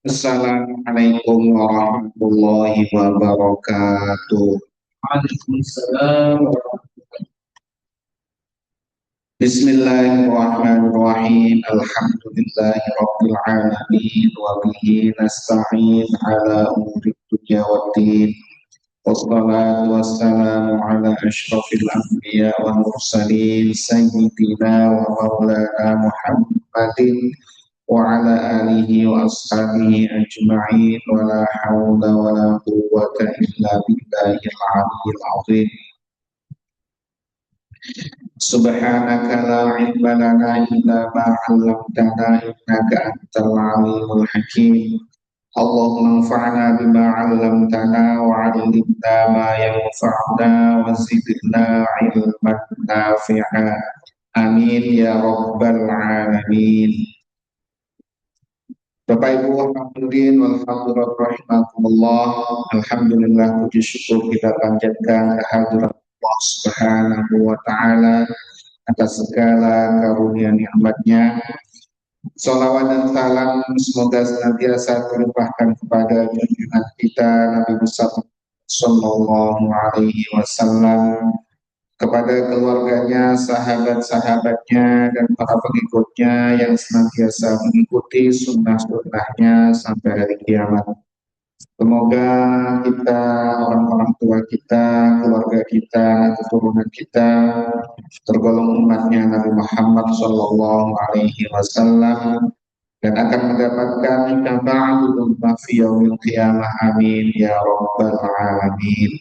Assalamualaikum warahmatullahi wabarakatuh. Waalaikumsalam. Bismillahirrahmanirrahim. Alhamdulillahirabbil alamin wa bihi nasta'in ala umuri dunya waddin. Wassalatu wassalamu ala asyrafil anbiya wal mursalin sayyidina wa maulana Muhammadin wa ala alihi wa ashabihi ajma'in wa la hawla wa la quwwata illa billahil aliyyil azim. Subhanaka la ilma lana illa ma 'allamtana innaka antal alimul hakim. Allahumma anfa'na bima 'allamtana wa 'allimna ma yanfa'una wa zidna ilman nafi'a. Amin ya rabbal alamin. Bapak Ibu hadirin wal hadirat rahimakumullah. Alhamdulillah, puji syukur kita panjatkan kehadirat Allah Subhanahu wa taala atas segala karunia nikmatnya. Shalawat dan salam semoga senantiasa terlimpahkan kepada junjungan kita Nabi besar Sallallahu Alaihi Wasallam, kepada keluarganya, sahabat-sahabatnya, dan para pengikutnya yang senantiasa mengikuti sunnah-sunnahnya sampai hari kiamat. Semoga kita, orang-orang tua kita, keluarga kita, keturunan kita tergolong umatnya Nabi Muhammad Sallallahu Alaihi Wasallam dan akan mendapatkan syafa'atul fi yaumil qiyamah. Amin ya rabbal alamin.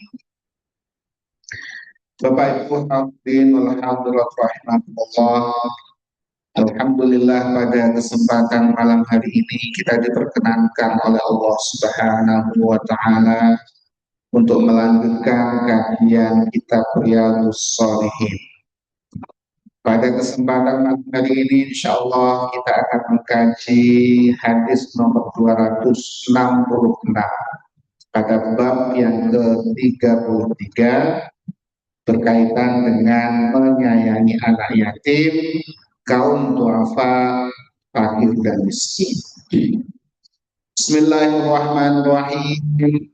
Bapak Ibu hadirin wal hadirat rahimakumullah. Alhamdulillah, pada kesempatan malam hari ini kita diperkenankan oleh Allah Subhanahu wa taala untuk melanjutkan kajian kitab Riyadhus Shalihin. Pada kesempatan malam hari ini insyaallah kita akan mengkaji hadis nomor 266 pada bab yang ke-33 berkaitan dengan menyayangi anak yatim, kaum duafa, fakir dan miskin. Bismillahirrahmanirrahim.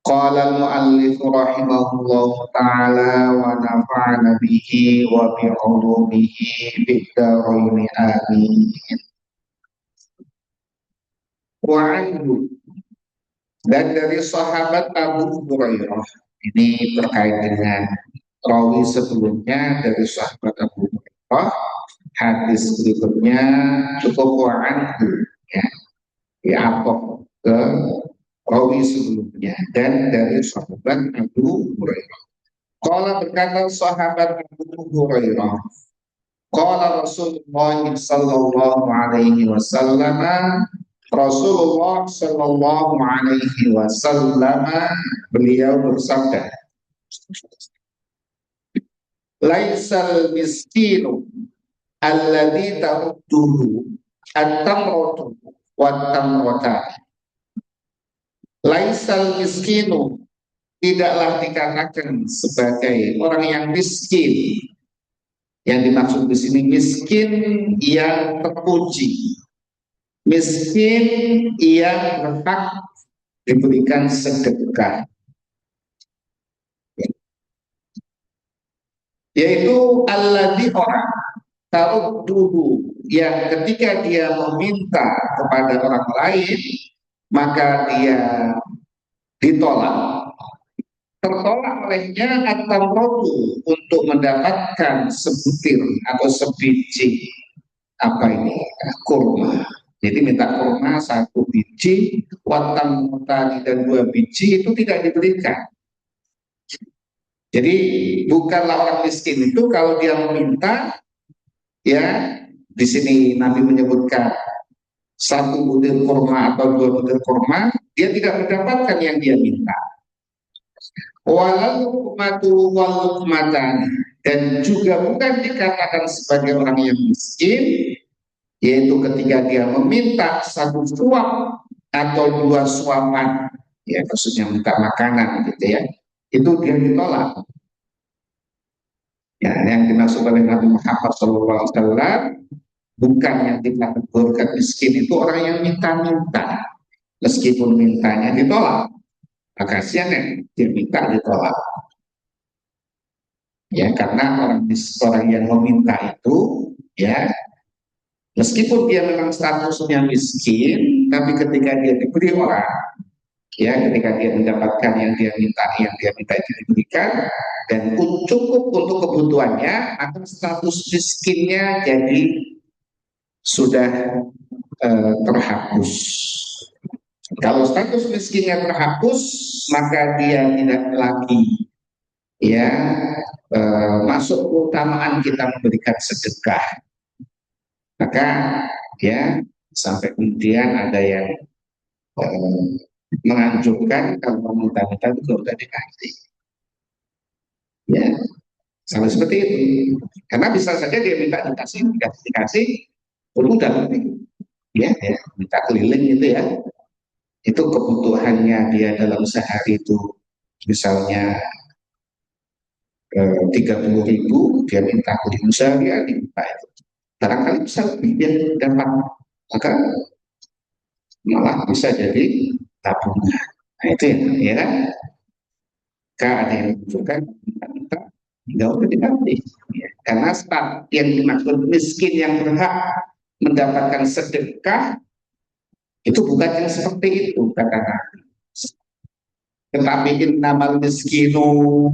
Qala al-muallif rahimahullahu ta'ala wa nafa'ana bihi wa bi'ulumihi bid-dharain amin. Wa anhu, dan dari sahabat Abu Hurairah, ini terkait dengan rawi sebelumnya dari sahabat Abu Hurairah. Hadis berikutnya cukup wa'anhu, ya, diapok ke rawi sebelumnya dan dari sahabat Abu Hurairah. Qala, berkata sahabat Abu Hurairah, qala Rasulullah sallallahu alaihi wasallam, Rasulullah sallallahu alaihi wasallam beliau bersabda, laisal miskinu alladzi ta'udduhu at-tamratu wat-tamratan. Laisal miskinu, tidaklah dikatakan sebagai orang yang miskin. Yang dimaksud di sini miskin yang terpuji, miskin yang berhak diberikan sedekah, yaitu alladzi, orang, ta'udduhu, yang ketika dia meminta kepada orang lain maka dia ditolak, tertolak olehnya at-tamratu, untuk mendapatkan sebutir atau sebiji apa ini, kurma. Jadi minta kurma 1 biji, watam tadi dan 2 biji itu tidak diberikan. Jadi bukanlah orang miskin itu kalau dia meminta, ya, di sini Nabi menyebutkan 1 butir kurma atau 2 butir kurma, dia tidak mendapatkan yang dia minta. Walau kumatu walau kumatan, dan juga bukan dikatakan sebagai orang yang miskin, yaitu ketika dia meminta 1 suap atau 2 suapan, ya maksudnya minta makanan gitu ya, itu dia ditolak. Ya, yang dimaksud oleh Nabi Muhammad SAW, Bukan yang dikategorikan miskin itu orang yang minta-minta, meskipun mintanya ditolak. Kasihan ya, dia minta ditolak. Ya, karena orang yang meminta itu, ya, meskipun dia memang statusnya miskin, tapi ketika dia diberi orang, ya, ketika dia mendapatkan yang dia minta itu diberikan dan cukup untuk kebutuhannya, akan status miskinnya jadi sudah terhapus. Kalau status miskinnya terhapus, maka dia tidak lagi, ya, masuk keutamaan kita memberikan sedekah. Maka, ya, sampai kemudian ada yang eh, menganjurkan kalau minta-minta itu udah dikasih, ya, sampai seperti itu. Karena bisa saja dia minta dikasih udah, ya, minta keliling itu, ya, itu kebutuhannya dia dalam sehari itu misalnya 30.000, dia minta keliling sehari, ya, diminta itu barangkali bisa lebih dia dapat, maka malah bisa jadi tabungan. Nah itu ya kan, ada yang menunjukkan minta-minta nggak usah dikasih, ya. Karena yang dimaksud miskin yang berhak mendapatkan sedekah itu bukan yang seperti itu kata Nabi. Tetapi innamal miskinu,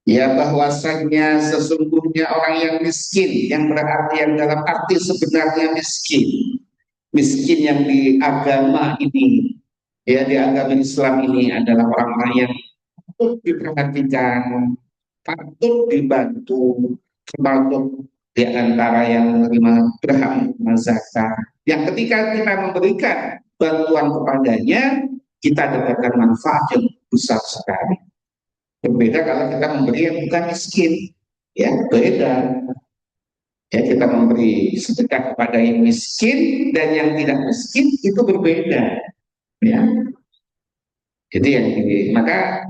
ya, bahwasanya sesungguhnya orang yang miskin, yang berarti yang dalam arti sebenarnya miskin, miskin yang di agama ini, ya, di agama Islam ini adalah orang-orang yang patut diperhatikan, patut dibantu, termasuk di antara yang menerima berhak menerima zakat. Yang ketika kita memberikan bantuan kepadanya, kita dapatkan manfaat yang besar sekali. Berbeda kalau kita memberi yang bukan miskin, ya, beda. Ya, kita memberi sedekah kepada yang miskin dan yang tidak miskin itu berbeda, ya. Jadi yang ini, maka,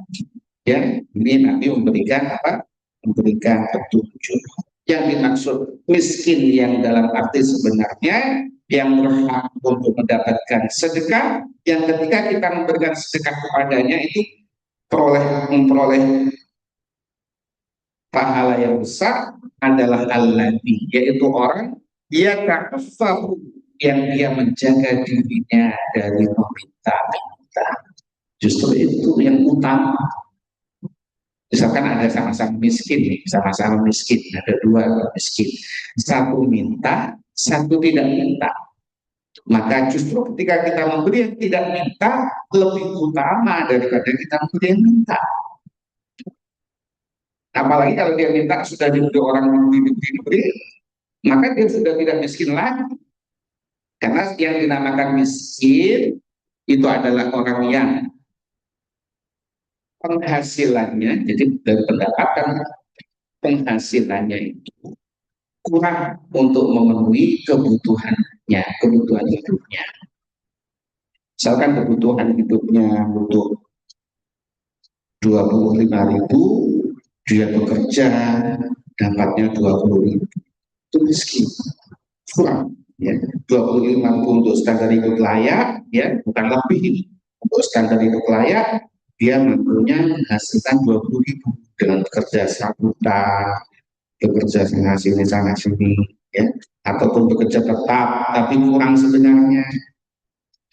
ya, ini Nabi memberikan apa? Memberikan petunjuk. Yang dimaksud miskin yang dalam arti sebenarnya yang berhak untuk mendapatkan sedekah, yang ketika kita memberikan sedekah kepadanya itu memperoleh pahala yang besar adalah alladzi, yaitu orang dia takaffafu, yang dia menjaga dirinya dari meminta-minta. Justru itu yang utama. Misalkan ada sama-sama miskin nih, sama-sama miskin, ada dua miskin, satu minta, satu tidak minta. Maka justru ketika kita memberi yang tidak minta lebih utama daripada kita memberi yang minta. Apalagi kalau dia minta sudah diberi orang yang diberi, maka dia sudah tidak miskin lagi. Karena yang dinamakan miskin itu adalah orang yang penghasilannya, jadi dari pendapatan penghasilannya itu kurang untuk memenuhi kebutuhannya, kebutuhan hidupnya. Misalkan kebutuhan hidupnya butuh 25.000, dia bekerja dapatnya 20.000, itu miskin, kurang, ya. 25.000 untuk standar hidup layak, ya, bukan lebih. Untuk standar hidup layak dia mampunya menghasilkan 20.000 dengan bekerja sambutan, bekerja sana sini, ya, ataupun bekerja tetap tapi kurang sebenarnya,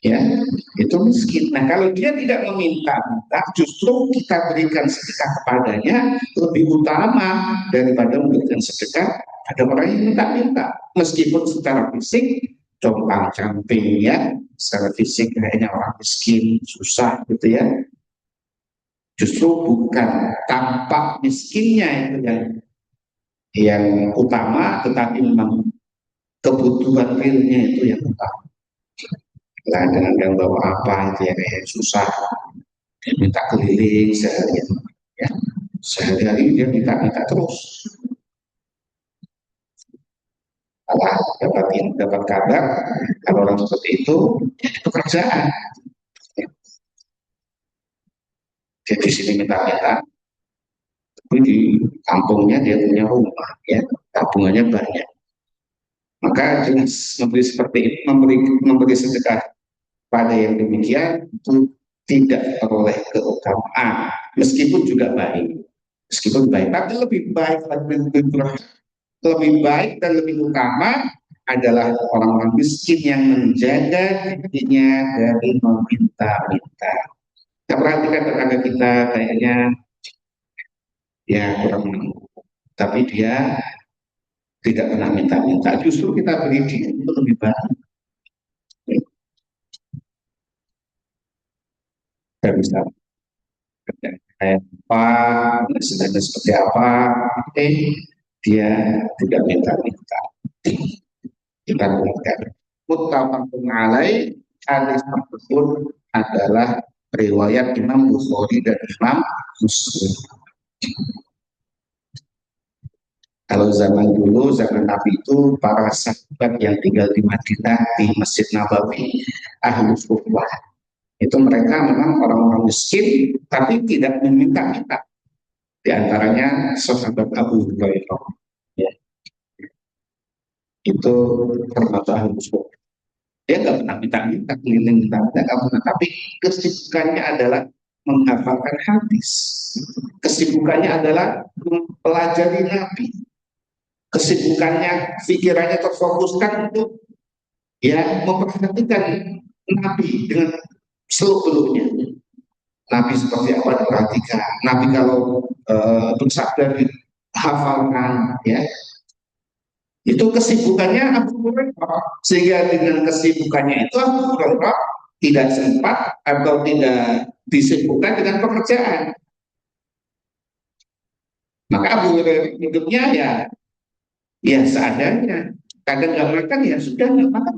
ya, itu miskin. Nah, kalau dia tidak meminta-minta, justru kita berikan sedekah kepadanya lebih utama daripada memberikan sedekah pada orang yang minta-minta, meskipun secara fisik compang camping, ya, secara fisik kayaknya orang miskin susah gitu, ya. Justru bukan tampak miskinnya itu yang utama, tetapi memang kebutuhan realnya itu yang utama. Lah dengan yang bawa apa itu ya kayak susah, dia minta keliling seharian, ya, sehari-hari dia minta terus. Kalau dapat kabar kalau orang seperti itu ya pekerjaan, dia di sini minta-minta, tapi di kampungnya dia punya rumah, ya, tabungannya banyak. Maka jelas memberi seperti ini, memberi sedekah pada yang demikian itu tidak peroleh keutamaan, meskipun juga baik, meskipun baik, tapi lebih baik lebih baik dan lebih utama adalah orang-orang miskin yang menjaga dirinya dari meminta-minta. Kita perhatikan tetangga kita kayaknya ya kurang mampu, tapi dia tidak pernah minta-minta. Justru kita beri dia itu lebih baik. Kita bisa kayak apa, sedangkan seperti apa, dia tidak minta-minta. Kita lihatkan. Muttafaqun alaih, hadis tersebut adalah riwayat Imam Bukhari dan Imam Muslim. Kalau zaman dulu, zaman Nabi itu para sahabat yang tinggal di Madinah di Masjid Nabawi, ahli sufah, itu mereka memang orang-orang miskin, tapi tidak meminta-minta. Di antaranya sahabat Abu Hurairah, ya, itu termasuk ahli sufah. Dia nggak pernah minta-minta, keliling minta-minta, nggak pernah. Tapi kesibukannya adalah menghafalkan hadis. Kesibukannya adalah mempelajari Nabi. Kesibukannya, pikirannya terfokuskan untuk ya memperhatikan Nabi dengan seluruhnya. Nabi seperti apa diperhatikan. Nabi kalau bersabda dihafalkan, ya. Itu kesibukannya Abu Hurairah. Sehingga dengan kesibukannya itu Abu Hurairah tidak sempat atau tidak disibukkan dengan pekerjaan. Maka Abu Hurairah hidupnya ya seadanya. Kadang nggak makan ya sudah nggak makan.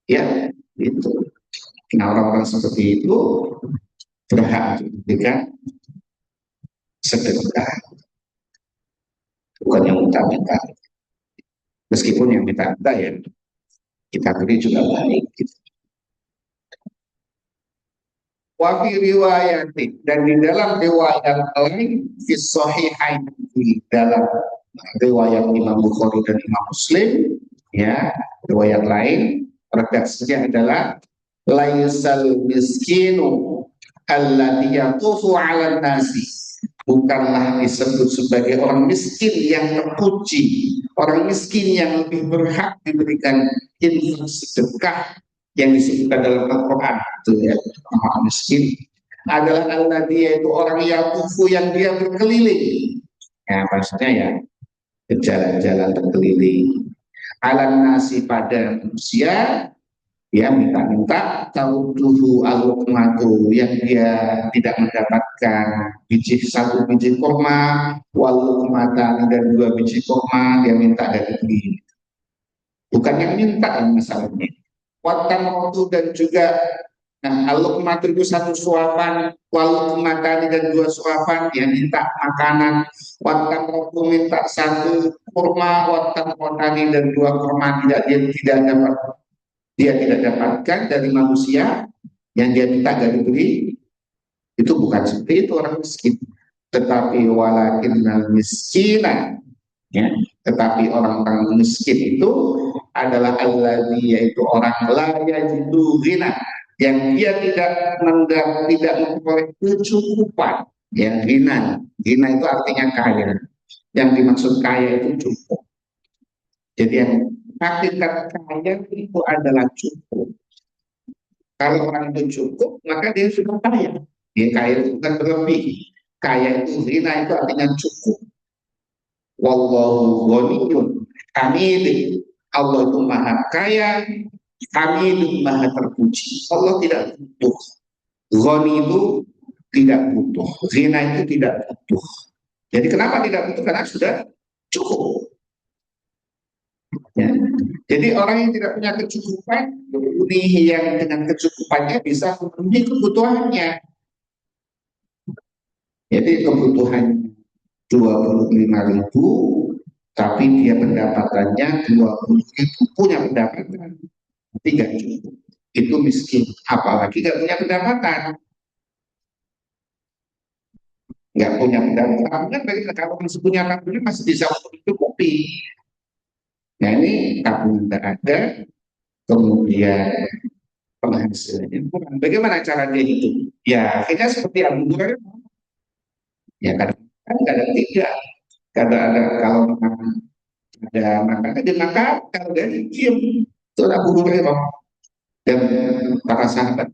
Ya itu. Nah orang-orang seperti itu berhak diberikan sedekah, bukan yang minta-minta. Meskipun yang minta-minta ya kita beri juga baik. Gitu. Wafi riwayat dan di dalam riwayat lain di sahihain, di dalam riwayat Imam Bukhari dan Imam Muslim, ya riwayat lain redaksinya adalah laisal miskinu alladhi yatufu 'alan nasi, bukanlah disebut sebagai orang miskin yang terpuji, orang miskin yang lebih berhak diberikan infak sedekah yang disebutkan dalam Al-Quran itu ya, orang miskin adalah alladhi, yaitu orang yatufu yang dia berkeliling, ya maksudnya ya berjalan-jalan berkeliling, alan nasi pada manusia, ya minta-minta tauduhu al-luqmatu, yang dia tidak mendapatkan satu biji kurma, wal luqmatan, dan dua biji kurma dia minta dari diri. Bukan yang minta yang masalahnya. Watan waktu dan juga nah, al-luqmatu itu satu suapan, wal luqmatan dan dua suapan, dia minta makanan. Watan waktu minta satu kurma, watan kotani dan dua kurma dia tidak dapat, dia tidak dapatkan dari manusia yang dia minta dari diri. Itu bukan seperti itu orang miskin, tetapi walakinnal miskina, ya, tetapi orang-orang miskin itu adalah alladzi, yaitu orang la yajidu ghina, yang dia tidak memperoleh kecukupan, ya ghina itu artinya kaya, yang dimaksud kaya itu cukup. Jadi yang hakikat kaya itu adalah cukup. Kalau orang itu cukup, maka dia sudah kaya. Dia kaya itu bukan berlebih. Kaya itu, ghina itu artinya cukup. Wallahu ghaniyun hamid. Allah itu maha kaya, hamid, maha terpuji. Allah tidak butuh. Ghani itu tidak butuh. Ghina itu tidak butuh. Jadi kenapa tidak butuh? Karena sudah cukup. Ya. Jadi orang yang tidak punya kecukupan, ini yang dengan kecukupannya bisa memenuhi kebutuhannya. Jadi kebutuhan 25.000, tapi dia pendapatannya 20.000, punya pendapatan 3 cukup. Itu miskin, apalagi nggak punya pendapatan. Nggak punya pendapatan kan, kalau masih punya tabungan masih bisa mencukupi. Nah ini tabungan tidak ada, kemudian penghasilannya kurang. Bagaimana cara dia hidup? Ya akhirnya seperti Abu Hurairah. Ya kadang ada tiga, kadang ada kalau ada makanan dia makan, kalau dia diam. Itu Abu Hurairah dan para sahabat.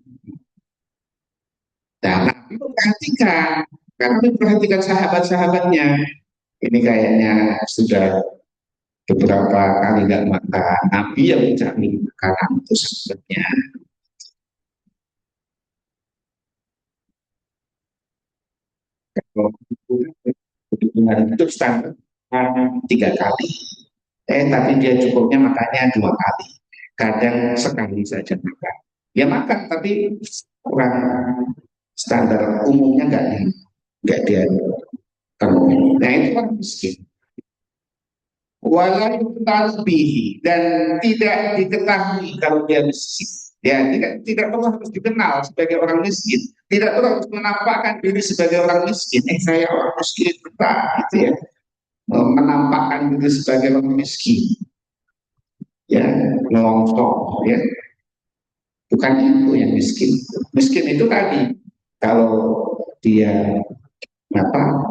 Nah, Nabi memperhatikan, karena memperhatikan sahabat-sahabatnya. Ini kayaknya sudah beberapa kali nggak makan. Nabi yang mencari makanan untuk sahabatnya. Kalau kebutuhan hidup standar tiga kali. Tapi dia cukupnya makannya dua kali. Kadang sekali saja makan. Ya makan, tapi kurang standar umumnya nggak dia penuhi. Nah itu kan miskin. Walau tasbihi dan tidak diketahui kalau dia miskin. Ya, tidak perlu harus dikenal sebagai orang miskin. Tidak perlu harus menampakkan diri sebagai orang miskin. Saya orang miskin, betul, gitu ya. Menampakkan diri sebagai orang miskin. Ya, ngelongsong, ya. Bukan itu yang miskin. Miskin itu tadi, kalau dia apa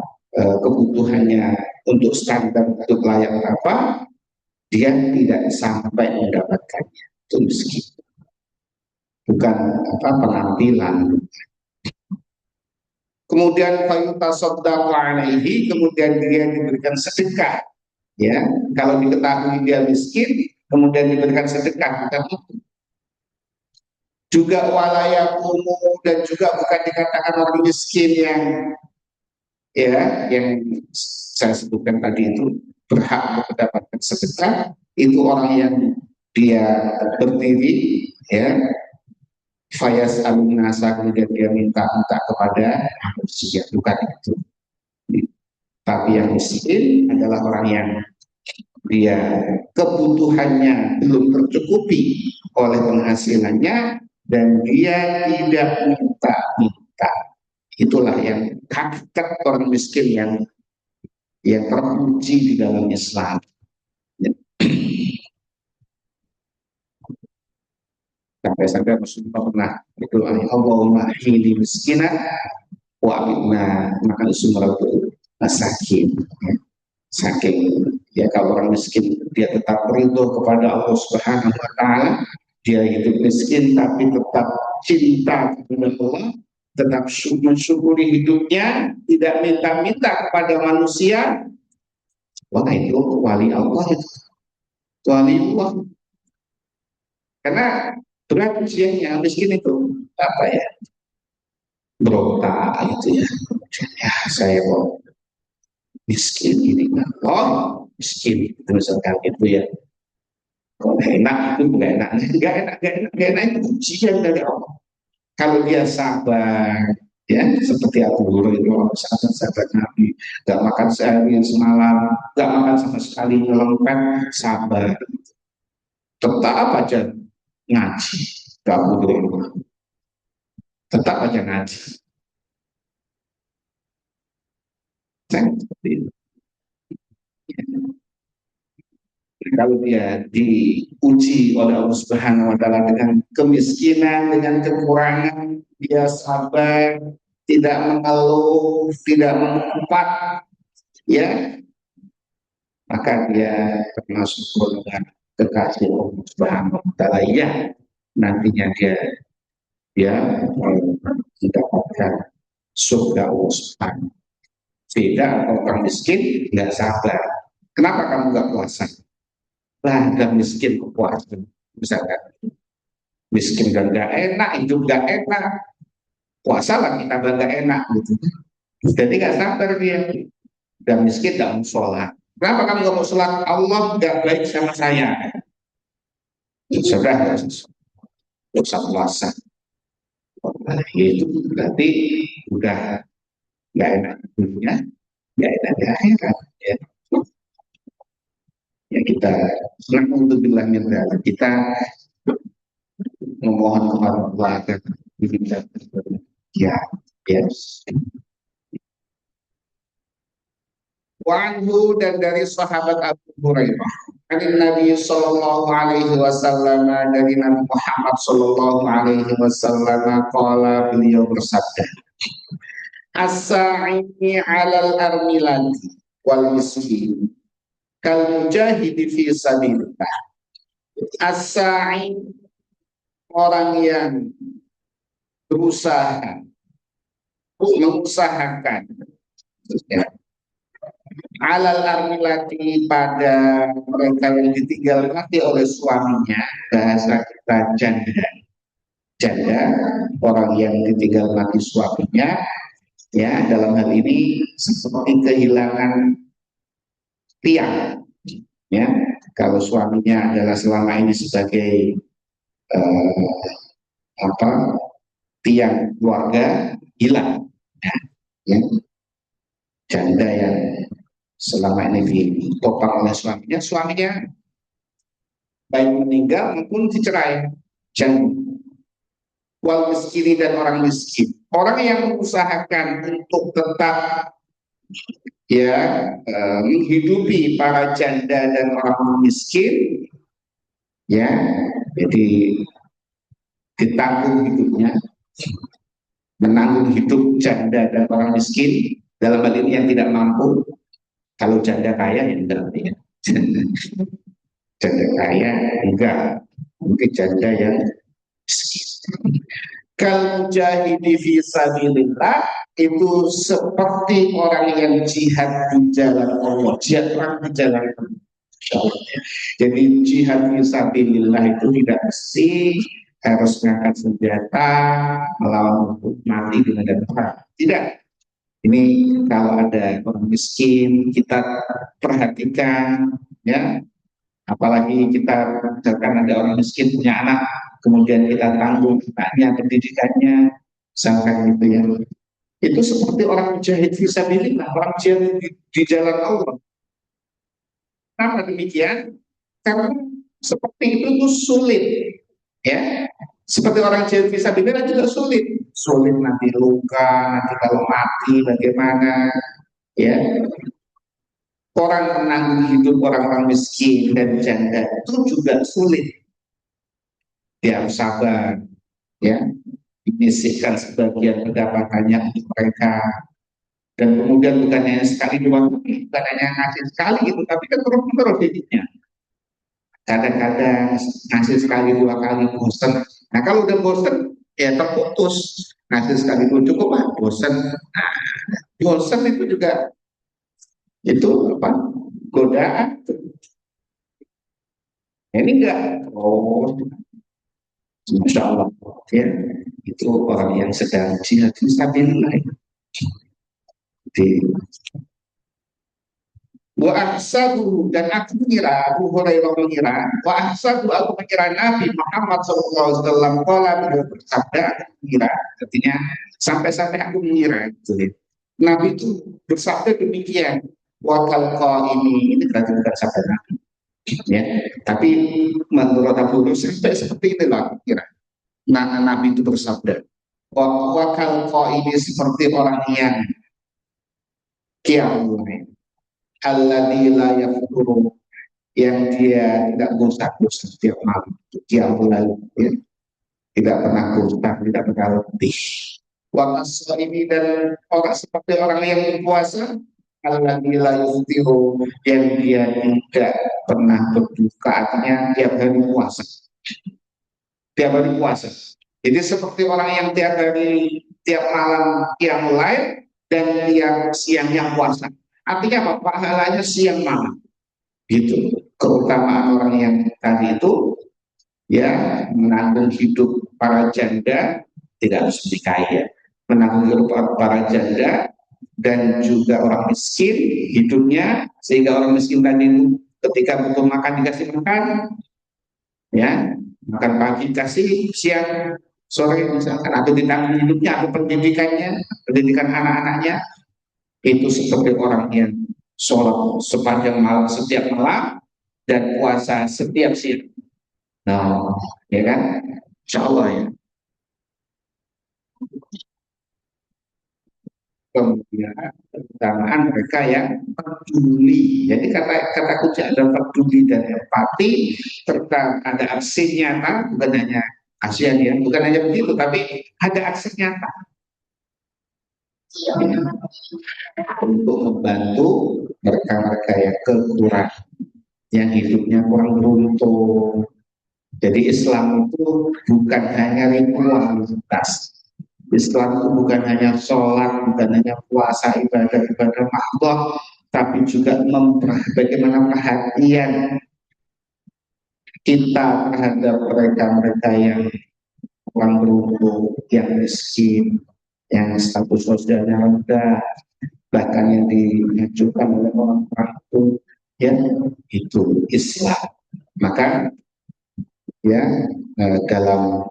kebutuhannya untuk standar untuk layak apa, dia tidak sampai mendapatkannya. Itu miskin. Bukan apa penampilan. Kemudian fayutasaddaqu alaihi, kemudian dia diberikan sedekah. Ya, kalau diketahui dia miskin, kemudian diberikan sedekah, bukan itu. Juga walayakumu, dan juga bukan dikatakan orang miskin yang yang saya sebutkan tadi itu berhak mendapatkan sedekah, itu orang yang dia berdiri, ya, fayas alunasa, kemudian dia minta-minta kepada manusia, bukan itu. Tapi yang miskin adalah orang yang dia kebutuhannya belum tercukupi oleh penghasilannya dan dia tidak minta-minta. Itulah yang hakikat orang miskin yang terpuji di dalam Islam. Sampai-sampai Rasulullah pernah berdoa, Allahumma hini miskina wa abidna maka sumratu masakin. Saking ya, kalau orang miskin dia tetap ridho kepada Allah Subhanahu wa taala, dia hidup miskin tapi tetap cinta kepada Allah, tetap mensyukuri hidupnya, tidak minta-minta kepada manusia. Wah itu wali Allah itu. Wali Allah. Karena berat usianya miskin itu apa ya? Berontak itu ya. Ya saya mau miskin ini kan. Oh miskin itu misalkan itu ya. Kok enak itu nggak enak, nggak enak itu ujian dari Allah. Kalau dia sabar, ya seperti Abu Hurairah sahabat Nabi, nggak makan sehari semalam, nggak makan sama sekali nyelempet, sabar, tetap aja ngaji, Abu Hurairah, tetap aja ngaji. Seperti itu. Kalau dia diuji oleh Allah Subhanahu wa taala dengan kemiskinan, dengan kekurangan, dia sabar, tidak mengeluh, tidak mengumpat, ya, maka dia termasuk golongan kekasih Allah Subhanahu wa taala, ya, nantinya dia mendapatkan surga Allah Subhanahu. Beda orang miskin nggak sabar. Kenapa kamu nggak puasa? Lah, nggak miskin kok puasa. Misalkan miskin dan nggak enak, hidup nggak enak, puasa lagi tambah nggak enak gitu. Jadi nggak sabar dia. Dan miskin nggak mau sholat. Kenapa kamu nggak mau sholat? Allah nggak baik sama saya. Sudah nggak usah puasa. Nah, itu berarti udah nggak enak dunia, nggak enak di akhirat. Ya. Ya kita senang untuk bilangnya kita memohon kepada Allah agar kita ya, ya. Wa anhu, dan dari sahabat Abu Hurairah. Dari Nabi Sallallahu Alaihi Wasallam, dari Nabi Muhammad Sallallahu Alaihi Wasallam, qala, beliau bersabda, as-sa'i 'alal armilati wal miskin kal mujahidi fi sabilillah. As-sa'i, orang yang berusaha, mengusahakan, ya, alal armilati, pada mereka yang ditinggal mati oleh suaminya. Bahasa kita janda. Janda, orang yang ditinggal mati suaminya, ya, dalam hal ini seperti kehilangan tiang, ya. Kalau suaminya adalah selama ini sebagai eh, apa, tiang keluarga, hilang, ya. Janda yang selama ini ditopang oleh suaminya, suaminya baik meninggal maupun dicerai. Janda. Wal miskini, dan orang miskin, orang yang mengusahakan untuk tetap, ya, menghidupi para janda dan orang miskin, ya, jadi ditanggung hidupnya, menanggung hidup janda dan orang miskin, dalam hal ini yang tidak mampu. Kalau janda kaya ya enggak, ya. Janda kaya enggak, mungkin janda yang miskin. Kal mujahidi fi sabilillah, itu seperti orang yang jihad di jalan Allah, jihad perang di jalan Allah. Jadi jihad fi sabilillah itu tidak mesti harus mengangkat senjata melawan mati di medan perang. Tidak. Ini kalau ada orang miskin kita perhatikan, ya. Apalagi kita misalkan ada orang miskin punya anak, kemudian kita tanggung anaknya, pendidikannya, misalkan gitu, ya. Itu seperti orang mujahid fisabilillah, orang jihad di jalan Allah. Kenapa demikian? Karena seperti itu tuh sulit, ya. Seperti orang jihad fisabilillah juga sulit. Sulit nanti luka, nanti kalau mati bagaimana, ya. Orang menanggung hidup orang-orang miskin dan janda itu juga sulit. Dia harus sabar, ya, menyisihkan sebagian pendapatannya untuk mereka, dan kemudian bukan hanya sekali dua kali, bukan hanya ngasih sekali gitu, tapi kan terus-menerus hidupnya. Kadang-kadang ngasih sekali dua kali bosan. Nah kalau udah bosan ya terputus. Ngasih sekali dua cukup lah, bosan. Nah, bosan itu juga itu apa? Godaan. Ini enggak. Oh, Masya Allah, ya, itu orang yang sedang jihad fisabilillah. Di wa ahsadu, dan aku mengira, Abu Hurairah mengira, wa ahsadu, aku mengira Nabi Muhammad SAW qala, beliau bersabda, aku mengira, artinya sampai-sampai aku mengira gitu, ya. Nabi itu bersabda demikian, wa kal ini berarti bukan sabda Nabi, ya. Tapi menurut Abu Hurairah sampai seperti itulah aku kira. Nah, Nabi itu bersabda, wa kal ini seperti orang yang kiamat, alladzi la yafuru, yang dia tidak bosan-bosan setiap malam, dia mulai, ya, tidak pernah bosan, tidak pernah letih. Waktu ini, dan orang seperti orang yang berpuasa, alladzi la yuftiru, yang dia tidak pernah berbuka, artinya tiap hari puasa, tiap hari puasa. Jadi seperti orang yang tiap hari, tiap malam yang lain, dan tiap siangnya puasa. Artinya apa? Pahalanya siang malam. Gitu. Keutamaan orang yang tadi itu, ya, menanggung hidup para janda, tidak harus kaya, menanggung hidup para janda dan juga orang miskin hidupnya, sehingga orang miskin tadi itu ketika butuh makan dikasih makan, ya, makan pagi kasih, siang sore misalkan, atau ditanggung hidupnya atau pendidikannya, pendidikan anak-anaknya. Itu seperti orang yang sholat sepanjang malam setiap malam dan puasa setiap siang. Nah, ya kan? Insya Allah, ya. kemudian keutamaan mereka yang peduli. Jadi kata kunci ada peduli dan empati serta ada aksi nyata, bukan hanya kasihan ya, bukan hanya begitu, tapi ada aksi nyata untuk membantu mereka-mereka yang kekurangan, yang hidupnya kurang beruntung. Jadi Islam itu bukan hanya ritualitas. Islam itu bukan hanya sholat, bukan hanya puasa, ibadah-ibadah mahdoh, tapi juga bagaimana perhatian kita terhadap mereka-mereka yang kurang beruntung, yang miskin, yang status sosialnya rendah, bahkan yang diajukan oleh orang-orang itu, ya itu Islam. Maka ya dalam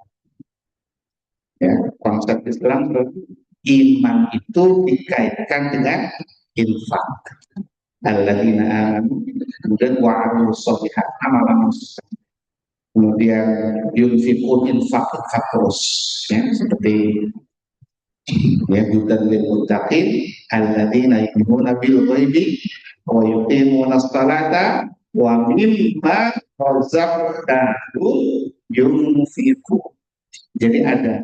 ya konsep Islam iman itu dikaitkan dengan infak. Alladzina amanu kemudian wa'amilus sholihat amal-amal kemudian yunfiqun infak terus ya seperti ya hudan lil muttaqin alladzina yu'minuna bil ghaibi wa yuqimuna sholata wa mimma razaqnahum yunfiqun. Jadi ada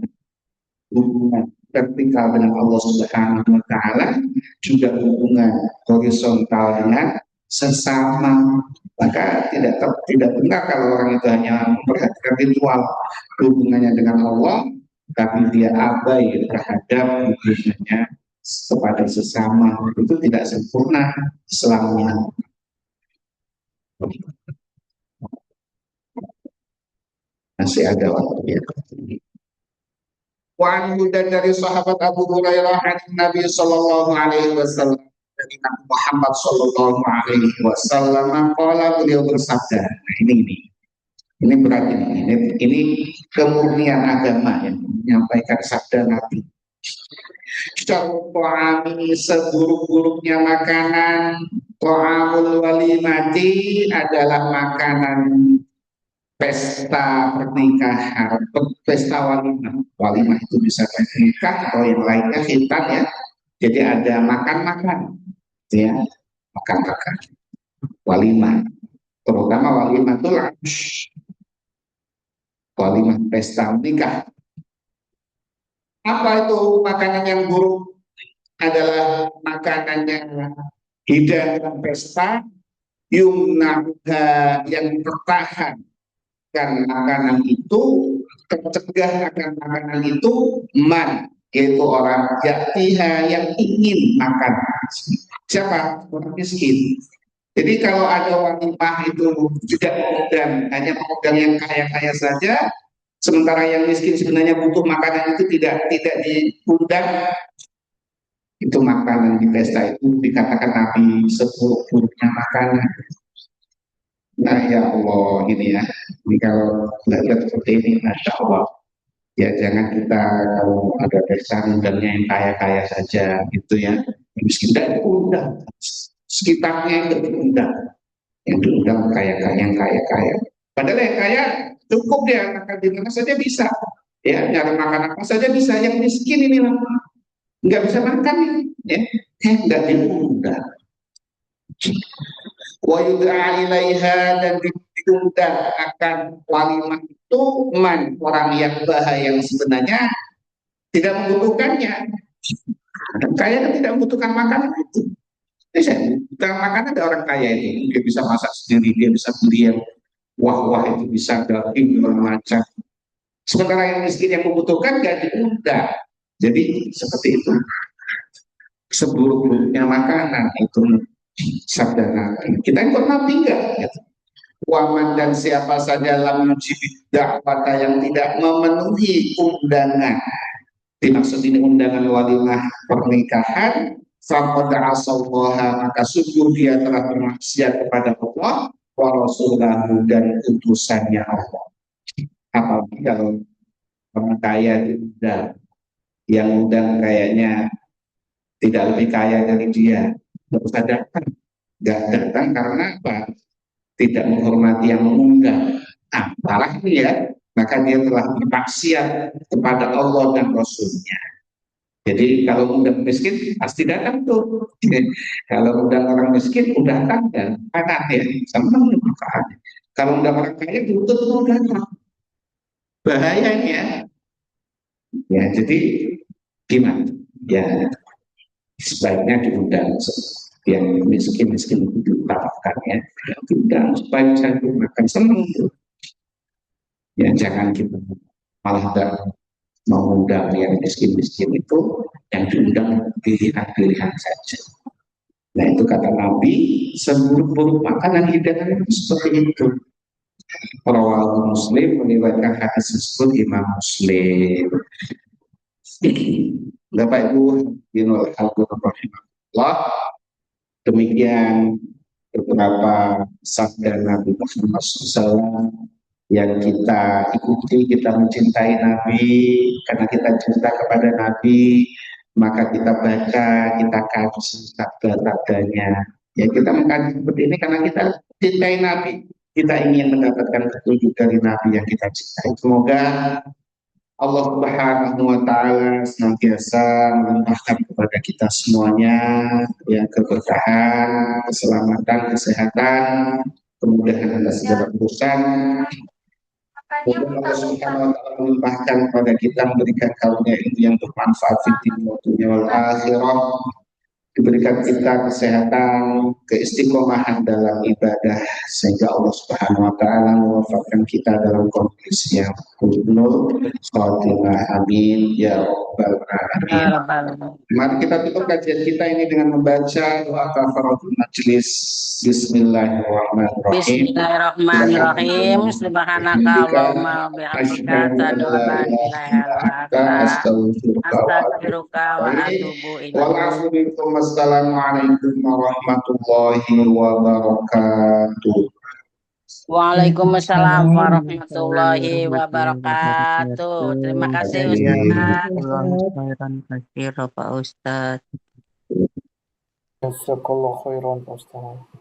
hubungan vertikal dengan Allah Subhanahu wa taala, juga hubungan horizontal dengan sesama. Maka tidak benar kalau orang itu hanya memperhatikan ritual hubungannya dengan Allah, tapi dia abai terhadap hubungannya kepada sesama. Itu tidak sempurna Islamnya. Masih ada waktu ya. Wa dan dari sahabat Abu Hurairah Nabi Sallallahu Alaihi Wasallam dari Nabi Muhammad Sallallahu Alaihi Wasallam qala beliau bersabda. Nah ini berat ini kemurnian agama yang menyampaikan sabda Nabi. Syarqami seburuk-buruknya makanan, ta'amul walimati adalah makanan pesta pernikahan, pesta walimah. Walimah itu bisa nikah atau yang lainnya khitan ya. Jadi ada makan-makan, ya, makan-makan. Walimah, terutama walimah itu lunch. Walimah pesta nikah. Apa itu makanan yang buruk? Adalah makanan yang hidangan pesta, yang bertahan. Kan makanan itu tercegah akan makanan itu yaitu orang yatiha yang ingin makan. Siapa? Orang miskin. Jadi kalau ada walimah itu tidak mengundang, hanya mengundang yang kaya-kaya saja, sementara yang miskin sebenarnya butuh makanan itu tidak diundang, itu makanan di pesta itu dikatakan Nabi seburuk-buruknya makanan. Nah ya Allah ini ya, ini kalau lihat seperti ini, Masya Allah. Ya jangan kita kalau ada pesta undangnya yang kaya-kaya saja gitu ya. Miskin tidak diundang, sekitarnya itu diundang. Yang diundang kaya-kaya, yang kaya-kaya. Padahal yang kaya cukup dia makan di mana saja bisa. Ya nyari makan apa saja bisa. Yang miskin ini nggak bisa makan ya, nggak diundang. Wa yud'a ilaiha dan diundang akan walimah itu orang yang bahaya yang sebenarnya tidak membutuhkannya. Kaya kan tidak membutuhkan makanan itu. Bukan makanan ada orang kaya itu, dia bisa masak sendiri, dia bisa beli yang wah-wah itu bisa daging macam. Sementara yang miskin yang membutuhkan gak diundang. Jadi seperti itu. Seburuk-buruknya makanan itu sabda Nabi. Kita ikut Nabi enggak? Gitu. Waman dan siapa saja lam yujibid da'wata yang tidak memenuhi undangan. Dimaksud ini undangan walimah pernikahan, faqad asallaha maka sungguh dia telah bermaksiat kepada Allah wa rasulahu dan utusannya Allah. Apalagi kalau orang kaya diundang, yang undang kayaknya tidak lebih kaya dari dia, nggak usah datang. Nggak datang karena apa? Tidak menghormati yang mengundang. Nah, parah ini ya, maka dia telah bermaksiat kepada Allah dan Rasulnya. Jadi kalau undang miskin pasti datang tuh. Kalau undang orang miskin udah tanggal, anak ya, sama bukaan. Kalau undang orang kaya tutup mau datang. Bahayanya, ya jadi gimana? Ya sebaiknya diundang yang miskin-miskin itu diutamakan ya. Diundang supaya bisa makan senang. Ya jangan kita malah nggak mau undang yang miskin-miskin itu, yang diundang pilihan-pilihan saja. Nah itu kata Nabi, seburuk-buruk makanan hidangan itu seperti itu. Rawahu Muslim, meriwayatkan hadis tersebut Imam Muslim. Bapak Ibu, dinul rahimahullah, demikian beberapa sabda Nabi Muhammad SAW yang kita ikuti, kita mencintai Nabi karena kita cinta kepada Nabi, maka kita baca, kita kaji sabda-sabdanya. Ya kita mengkaji seperti ini karena kita cintai Nabi, kita ingin mendapatkan petunjuk dari Nabi yang kita cintai. Semoga Allah Subhanahu wa taala senantiasa melimpahkan kepada kita semuanya yang keberkahan, keselamatan, kesehatan, kemudahan atas segala urusan. Semoga Allah Subhanahu wa taala melimpahkan kepada kita, memberikan karunia ilmu yang bermanfaat di dunia wal akhirah, diberikan kita kesehatan, keistiqomahan dalam ibadah, sehingga Allah Subhanahu wa taala mewafatkan kita dalam kondisi yang husnul khotimah. Amin ya rabbal alamin. Mari kita tutup kajian kita ini dengan membaca doa kafaratul majlis. Bismillahirrahmanirrahim. Bismillahirrahmanirrahim. Subhanaka Allahumma bihamdika asyhadu an la ilaha illa anta astaghfiruka wa atubu ilaik. Wassalamualaikum warahmatullahi wabarakatuh. Waalaikumsalam warahmatullahi wabarakatuh. Terima kasih Ustaz. Jazakallah khairan Ustaz.